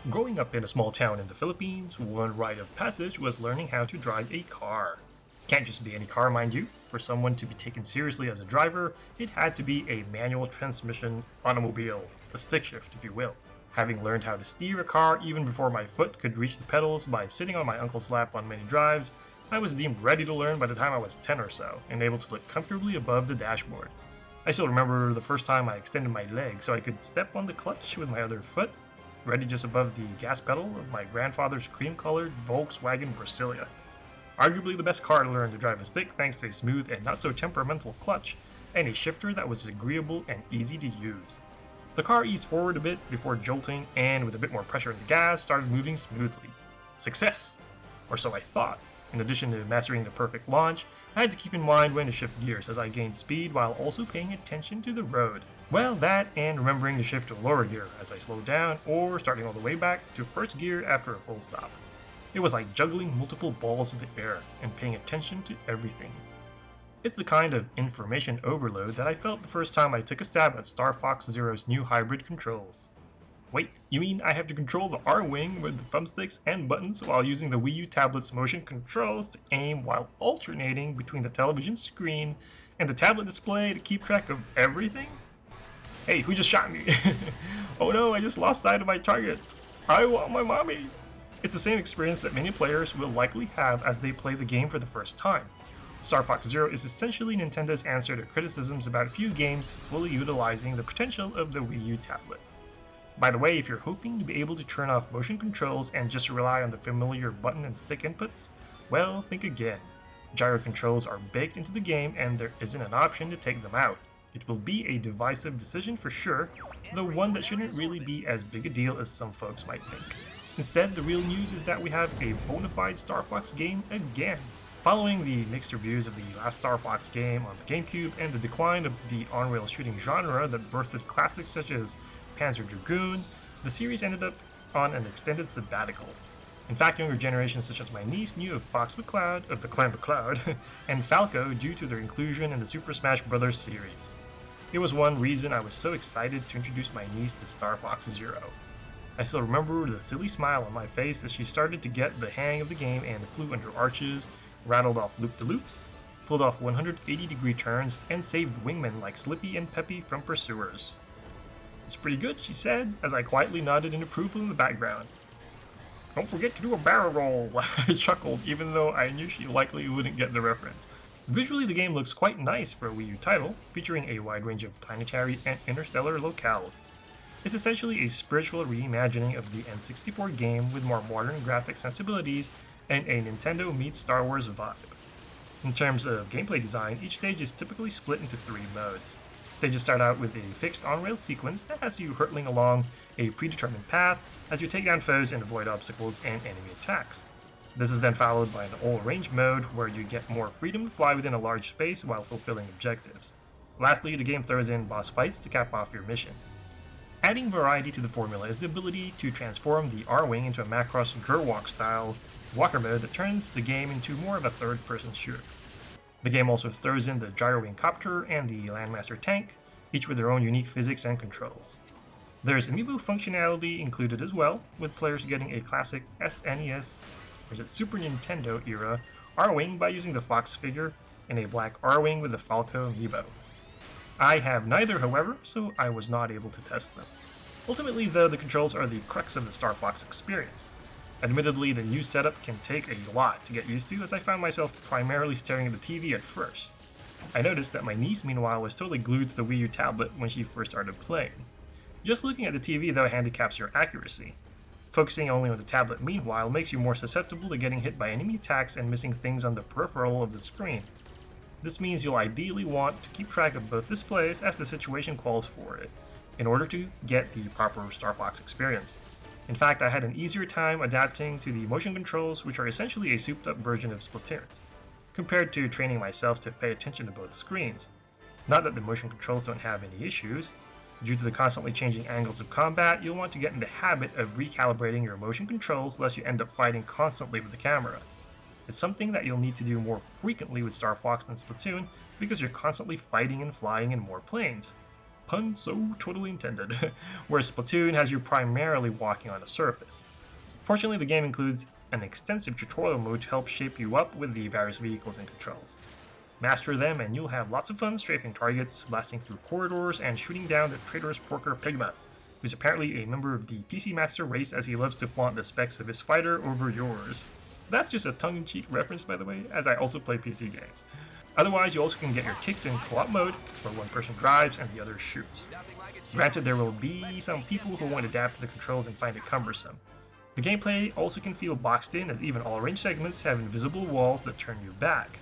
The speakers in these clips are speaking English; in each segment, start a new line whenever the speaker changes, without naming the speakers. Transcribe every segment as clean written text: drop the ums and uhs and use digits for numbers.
Growing up in a small town in the Philippines, one rite of passage was learning how to drive a car. Can't just be any car, mind you. For someone to be taken seriously as a driver, it had to be a manual transmission automobile, a stick shift, if you will. Having learned how to steer a car even before my foot could reach the pedals by sitting on my uncle's lap on many drives, I was deemed ready to learn by the time I was 10 or so, and able to look comfortably above the dashboard. I still remember the first time I extended my leg so I could step on the clutch with my other foot, ready just above the gas pedal of my grandfather's cream-colored Volkswagen Brasilia. Arguably the best car to learn to drive a stick thanks to a smooth and not so temperamental clutch, and a shifter that was agreeable and easy to use. The car eased forward a bit before jolting, and with a bit more pressure in the gas, started moving smoothly. Success! Or so I thought. In addition to mastering the perfect launch, I had to keep in mind when to shift gears as I gained speed while also paying attention to the road. Well, that and remembering to shift to lower gear as I slowed down, or starting all the way back to first gear after a full stop. It was like juggling multiple balls in the air and paying attention to everything. It's the kind of information overload that I felt the first time I took a stab at Star Fox Zero's new hybrid controls. Wait, you mean I have to control the R-Wing with the thumbsticks and buttons while using the Wii U tablet's motion controls to aim while alternating between the television screen and the tablet display to keep track of everything? Hey, who just shot me? Oh no, I just lost sight of my target. I want my mommy. It's the same experience that many players will likely have as they play the game for the first time. Star Fox Zero is essentially Nintendo's answer to criticisms about a few games fully utilizing the potential of the Wii U tablet. By the way, if you're hoping to be able to turn off motion controls and just rely on the familiar button and stick inputs, well, think again. Gyro controls are baked into the game and there isn't an option to take them out. It will be a divisive decision for sure, though one that shouldn't really be as big a deal as some folks might think. Instead, the real news is that we have a bona fide Star Fox game again. Following the mixed reviews of the last Star Fox game on the GameCube and the decline of the on-rail shooting genre that birthed classics such as Panzer Dragoon, the series ended up on an extended sabbatical. In fact, younger generations such as my niece knew of Fox McCloud, of the Clan McCloud, and Falco due to their inclusion in the Super Smash Bros. Series. It was one reason I was so excited to introduce my niece to Star Fox Zero. I still remember the silly smile on my face as she started to get the hang of the game and flew under arches, rattled off loop-de-loops, pulled off 180-degree turns, and saved wingmen like Slippy and Peppy from pursuers. "It's pretty good," she said, as I quietly nodded in approval in the background. "Don't forget to do a barrel roll," I chuckled, even though I knew she likely wouldn't get the reference. Visually, the game looks quite nice for a Wii U title, featuring a wide range of planetary and interstellar locales. It's essentially a spiritual reimagining of the N64 game with more modern graphic sensibilities and a Nintendo meets Star Wars vibe. In terms of gameplay design, each stage is typically split into 3 modes. Stages start out with a fixed on-rail sequence that has you hurtling along a predetermined path as you take down foes and avoid obstacles and enemy attacks. This is then followed by an all-range mode where you get more freedom to fly within a large space while fulfilling objectives. Lastly, the game throws in boss fights to cap off your mission. Adding variety to the formula is the ability to transform the R-Wing into a Macross Gerwalk-style walker mode that turns the game into more of a third-person shooter. The game also throws in the Gyro-Wing Copter and the Landmaster Tank, each with their own unique physics and controls. There's amiibo functionality included as well, with players getting a classic SNES or Super Nintendo era R-Wing by using the Fox figure and a black R-Wing with the Falco amiibo. I have neither, however, so I was not able to test them. Ultimately, though, the controls are the crux of the Star Fox experience. Admittedly, the new setup can take a lot to get used to, as I found myself primarily staring at the TV at first. I noticed that my niece, meanwhile, was totally glued to the Wii U tablet when she first started playing. Just looking at the TV, though, handicaps your accuracy. Focusing only on the tablet, meanwhile, makes you more susceptible to getting hit by enemy attacks and missing things on the peripheral of the screen. This means you'll ideally want to keep track of both displays as the situation calls for it, in order to get the proper Star Fox experience. In fact, I had an easier time adapting to the motion controls, which are essentially a souped-up version of Splatoon's, compared to training myself to pay attention to both screens. Not that the motion controls don't have any issues. Due to the constantly changing angles of combat, you'll want to get in the habit of recalibrating your motion controls lest you end up fighting constantly with the camera. It's something that you'll need to do more frequently with Star Fox than Splatoon because you're constantly fighting and flying in more planes. pun so totally intended, whereas Splatoon has you primarily walking on a surface. Fortunately, the game includes an extensive tutorial mode to help shape you up with the various vehicles and controls. Master them and you'll have lots of fun strafing targets, blasting through corridors, and shooting down the traitorous Porker Pigma, who's apparently a member of the PC Master race as he loves to flaunt the specs of his fighter over yours. That's just a tongue-in-cheek reference, by the way, as I also play PC games. Otherwise, you also can get your kicks in co-op mode, where one person drives and the other shoots. Granted, there will be some people who won't adapt to the controls and find it cumbersome. The gameplay also can feel boxed in, as even all range segments have invisible walls that turn you back.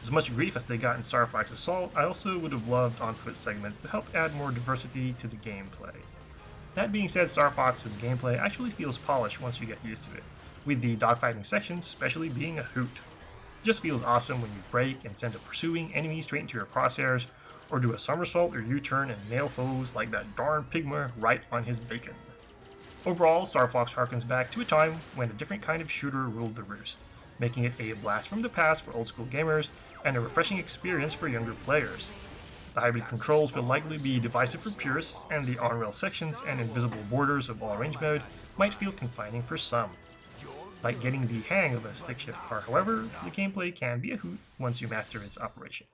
As much grief as they got in Star Fox Assault, I also would have loved on-foot segments to help add more diversity to the gameplay. That being said, Star Fox's gameplay actually feels polished once you get used to it, with the dogfighting sections especially being a hoot. It just feels awesome when you brake and send a pursuing enemy straight into your crosshairs, or do a somersault or U-turn and nail foes like that darn Pigma right on his bacon. Overall, Star Fox harkens back to a time when a different kind of shooter ruled the roost, making it a blast from the past for old-school gamers and a refreshing experience for younger players. The hybrid controls will likely be divisive for purists, and the on-rail sections and invisible borders of all-range mode might feel confining for some. Like getting the hang of a stick-shift car, however, the gameplay can be a hoot once you master its operation.